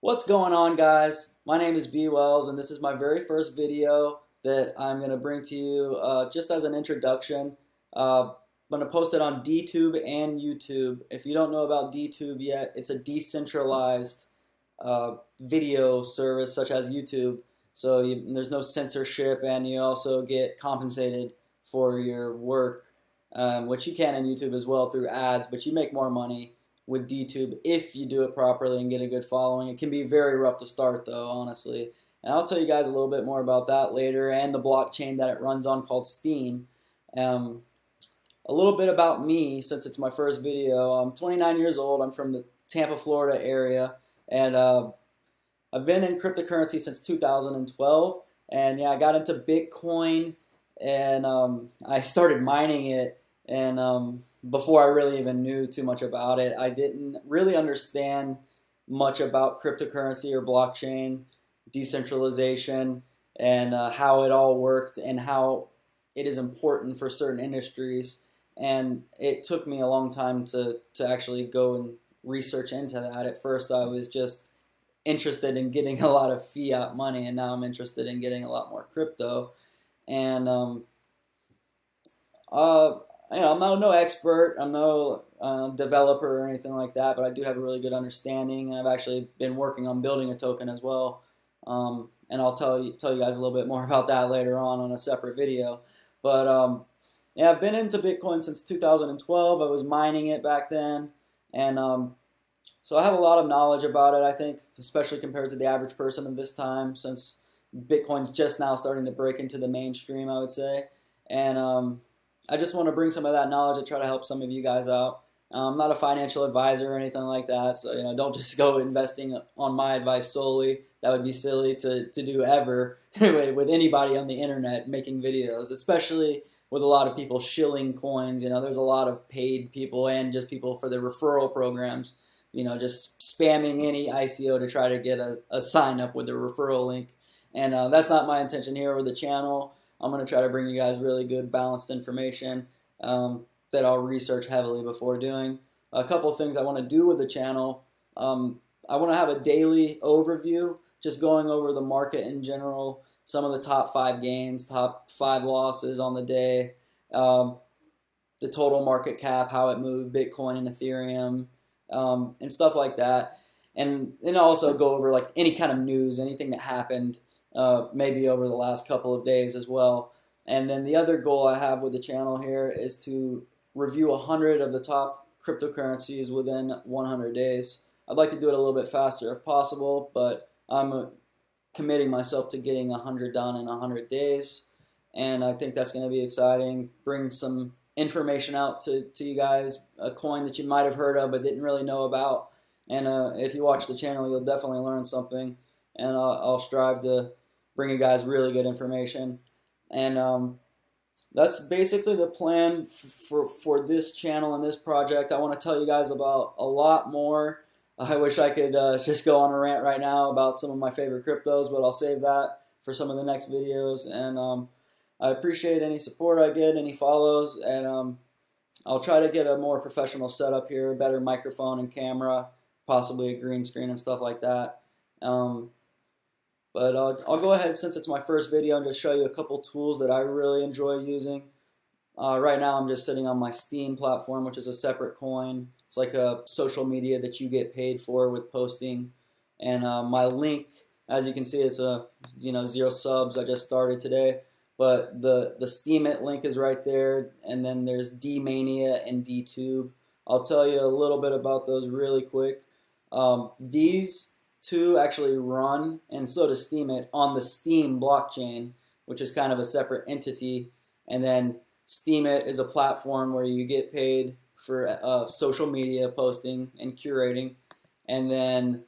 What's going on, guys? My name is B Wells, and this is my very first video that I'm going to bring to you just as an introduction. I'm going to post it on dTube and YouTube. If you don't know about dTube yet, it's a decentralized video service such as YouTube. So there's no censorship, and you also get compensated for your work, which you can in YouTube as well through ads, but you make more money with dTube if you do it properly and get a good following. It can be very rough to start though, honestly. And I'll tell you guys a little bit more about that later, and the blockchain that it runs on called Steem. A little bit about me, since it's my first video. I'm 29 years old. I'm from the Tampa, Florida area, and I've been in cryptocurrency since 2012. And yeah, I got into Bitcoin, and I started mining it. And before I really even knew too much about it, I didn't really understand much about cryptocurrency or blockchain, decentralization, and how it all worked and how it is important for certain industries. And it took me a long time to actually go and research into that. At first, I was just interested in getting a lot of fiat money, and now I'm interested in getting a lot more crypto. And I'm no expert, I'm no developer or anything like that, but I do have a really good understanding, and I've actually been working on building a token as well. And I'll tell you guys a little bit more about that later on a separate video. But yeah, I've been into Bitcoin since 2012. I was mining it back then, and so I have a lot of knowledge about it, I think, especially compared to the average person of this time, since Bitcoin's just now starting to break into the mainstream, I would say. And I just want to bring some of that knowledge and try to help some of you guys out. I'm not a financial advisor or anything like that, so don't just go investing on my advice solely. That would be silly to do ever with anybody on the internet making videos, especially with a lot of people shilling coins. There's a lot of paid people and just people for the referral programs, just spamming any ICO to try to get a sign up with a referral link. And that's not my intention here with the channel. I'm going to try to bring you guys really good, balanced information that I'll research heavily before doing. A couple of things I want to do with the channel. I want to have a daily overview, just going over the market in general, some of the top 5 gains, top 5 losses on the day, the total market cap, how it moved, Bitcoin and Ethereum, and stuff like that. And also go over like any kind of news, anything that happened maybe over the last couple of days as well. And then the other goal I have with the channel here is to review 100 of the top cryptocurrencies within 100 days. I'd like to do it a little bit faster if possible, but I'm committing myself to getting 100 done in 100 days. And I think that's going to be exciting. Bring some information out to you guys, a coin that you might have heard of but didn't really know about. And if you watch the channel, you'll definitely learn something. And I'll strive to bring you guys really good information. And that's basically the plan for this channel and this project. I want to tell you guys about a lot more. I wish I could just go on a rant right now about some of my favorite cryptos, but I'll save that for some of the next videos. And I appreciate any support I get, any follows, and I'll try to get a more professional setup here, a better microphone and camera, possibly a green screen and stuff like that. But I'll go ahead, since it's my first video, and just show you a couple tools that I really enjoy using. Right now I'm just sitting on my Steem platform, which is a separate coin. It's like a social media that you get paid for with posting. And my link, as you can see, it's 0 subs. I just started today. But the Steemit link is right there. And then there's dMania and dTube. I'll tell you a little bit about those really quick. These two actually run, and so does Steemit, on the Steem blockchain, which is kind of a separate entity. And then Steemit is a platform where you get paid for social media posting and curating. And then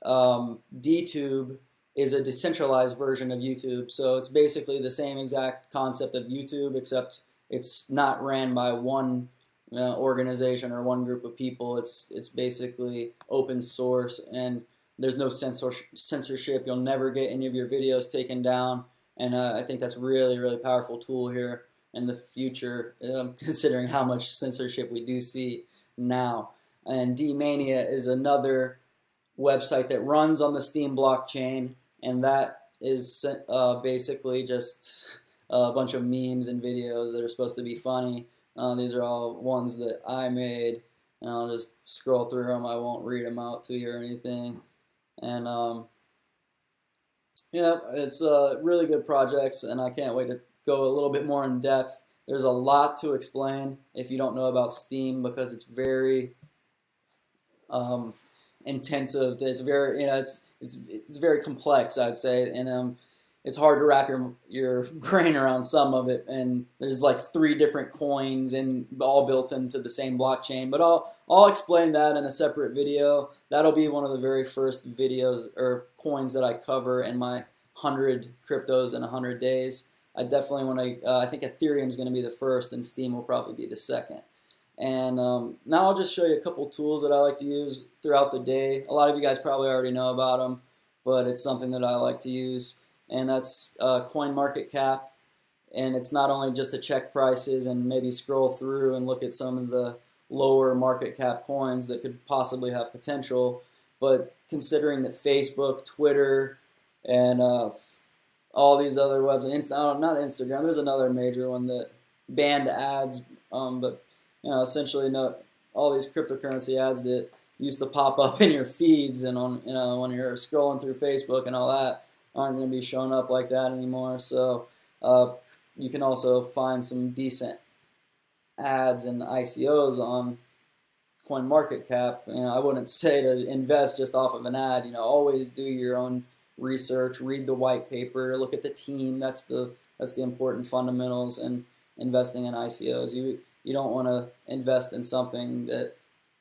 dTube is a decentralized version of YouTube. So it's basically the same exact concept of YouTube, except it's not ran by one organization or one group of people. It's basically open source, and there's no censorship. You'll never get any of your videos taken down. And I think that's really, really powerful tool here in the future, considering how much censorship we do see now. And dMania is another website that runs on the Steam blockchain, and that is basically just a bunch of memes and videos that are supposed to be funny. These are all ones that I made, and I'll just scroll through them. I won't read them out to you or anything. And yeah, it's really good projects, and I can't wait to go a little bit more in depth. There's a lot to explain if you don't know about Steam, because it's very intensive. It's very, it's very complex, I'd say, and it's hard to wrap your brain around some of it. And there's like 3 different coins and all built into the same blockchain. But I'll explain that in a separate video. That'll be one of the very first videos or coins that I cover in my 100 cryptos in 100 days. I definitely want to. I think Ethereum is going to be the first, and Steam will probably be the second. And now I'll just show you a couple tools that I like to use throughout the day. A lot of you guys probably already know about them, but it's something that I like to use. And that's CoinMarketCap. And it's not only just to check prices and maybe scroll through and look at some of the lower market cap coins that could possibly have potential, but considering that Facebook, Twitter, and all these other websites, not Instagram, there's another major one that banned ads, but essentially all these cryptocurrency ads that used to pop up in your feeds and on when you're scrolling through Facebook and all that aren't going to be showing up like that anymore. So you can also find some decent ads and ICOs on CoinMarketCap. I wouldn't say to invest just off of an ad. Always do your own research, read the white paper, look at the team. That's the important fundamentals in investing in ICOs. You don't want to invest in something that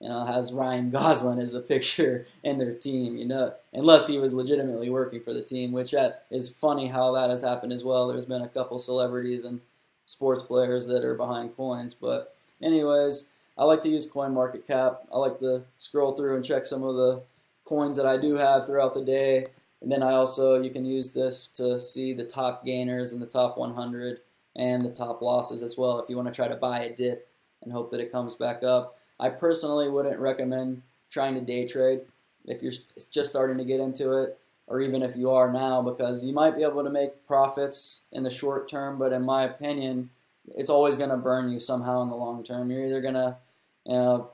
has Ryan Gosling as a picture in their team, unless he was legitimately working for the team, which is funny how that has happened as well. There's been a couple celebrities and sports players that are behind coins. But anyways, I like to use CoinMarketCap. I like to scroll through and check some of the coins that I do have throughout the day. And then you can use this to see the top gainers and the top 100 and the top losses as well if you want to try to buy a dip and hope that it comes back up. I personally wouldn't recommend trying to day trade if you're just starting to get into it, or even if you are now, because you might be able to make profits in the short term, but in my opinion, it's always going to burn you somehow in the long term. You're either going to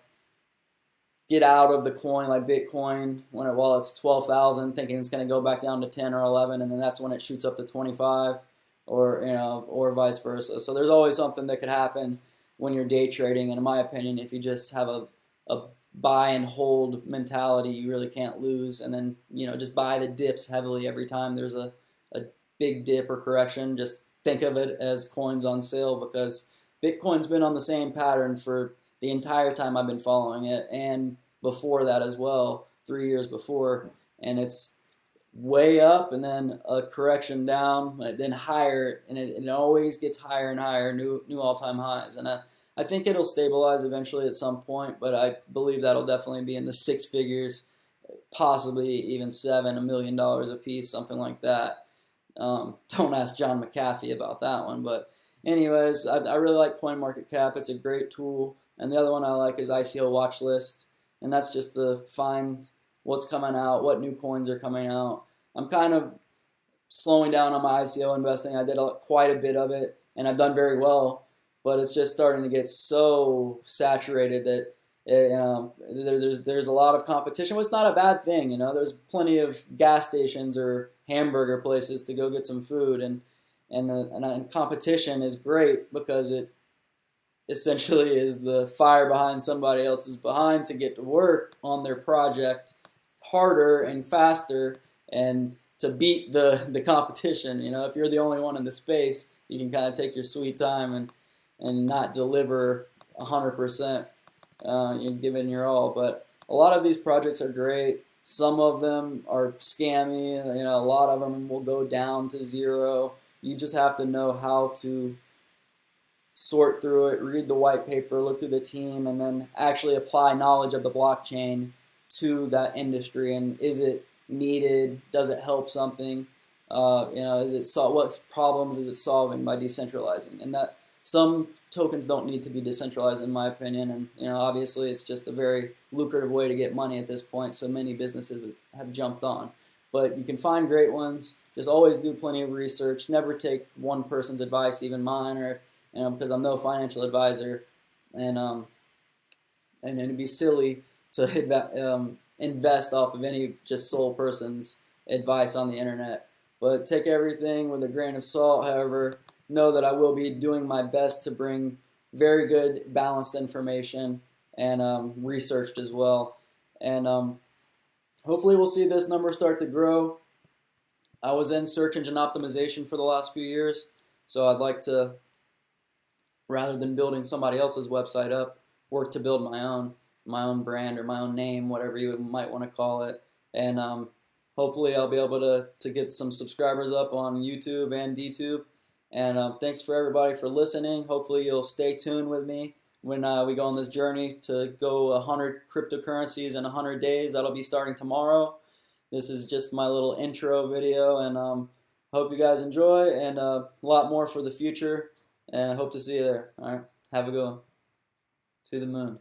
get out of the coin like Bitcoin while it's 12,000, thinking it's going to go back down to 10 or 11, and then that's when it shoots up to 25, or vice versa. So there's always something that could happen when you're day trading, and in my opinion, if you just have a buy and hold mentality, you really can't lose. And then just buy the dips heavily every time there's a big dip or correction. Just think of it as coins on sale, because Bitcoin's been on the same pattern for the entire time I've been following it, and before that as well, 3 years before, and it's way up and then a correction down, then higher, and it always gets higher and higher, new all-time highs. And I think it'll stabilize eventually at some point, but I believe that'll definitely be in the 6 figures, possibly even $1 million a piece, something like that. Don't ask John McAfee about that one, but anyways, I really like CoinMarketCap. It's a great tool. And the other one I like is ICO Watch List, and that's just to find what's coming out, what new coins are coming out. I'm kind of slowing down on my ICO investing. I did quite a bit of it, and I've done very well, but it's just starting to get so saturated that there's a lot of competition. Well, it's not a bad thing, There's plenty of gas stations or hamburger places to go get some food, and competition is great because it essentially is the fire behind somebody else's behind to get to work on their project harder and faster and to beat the competition. If you're the only one in the space, you can kind of take your sweet time and not deliver 100%, giving your all. But a lot of these projects are great. Some of them are scammy. A lot of them will go down to zero. You just have to know how to sort through it, read the white paper, look through the team, and then actually apply knowledge of the blockchain to that industry. And is it needed? Does it help something? What problems is it solving by decentralizing? And some tokens don't need to be decentralized, in my opinion, and obviously it's just a very lucrative way to get money at this point, so many businesses have jumped on. But you can find great ones. Just always do plenty of research. Never take one person's advice, even mine, or because I'm no financial advisor, and it'd be silly to invest off of any just sole person's advice on the internet. But take everything with a grain of salt. However, know that I will be doing my best to bring very good, balanced information and researched as well. And hopefully we'll see this number start to grow. I was in search engine optimization for the last few years, so I'd like to, rather than building somebody else's website up, work to build my own brand or my own name, whatever you might want to call it. And hopefully I'll be able to get some subscribers up on YouTube and dTube. And thanks for everybody for listening. Hopefully you'll stay tuned with me when we go on this journey to go 100 cryptocurrencies in 100 days. That'll be starting tomorrow. This is just my little intro video, and hope you guys enjoy, and a lot more for the future, and I hope to see you there. All right, have a good one. To the moon.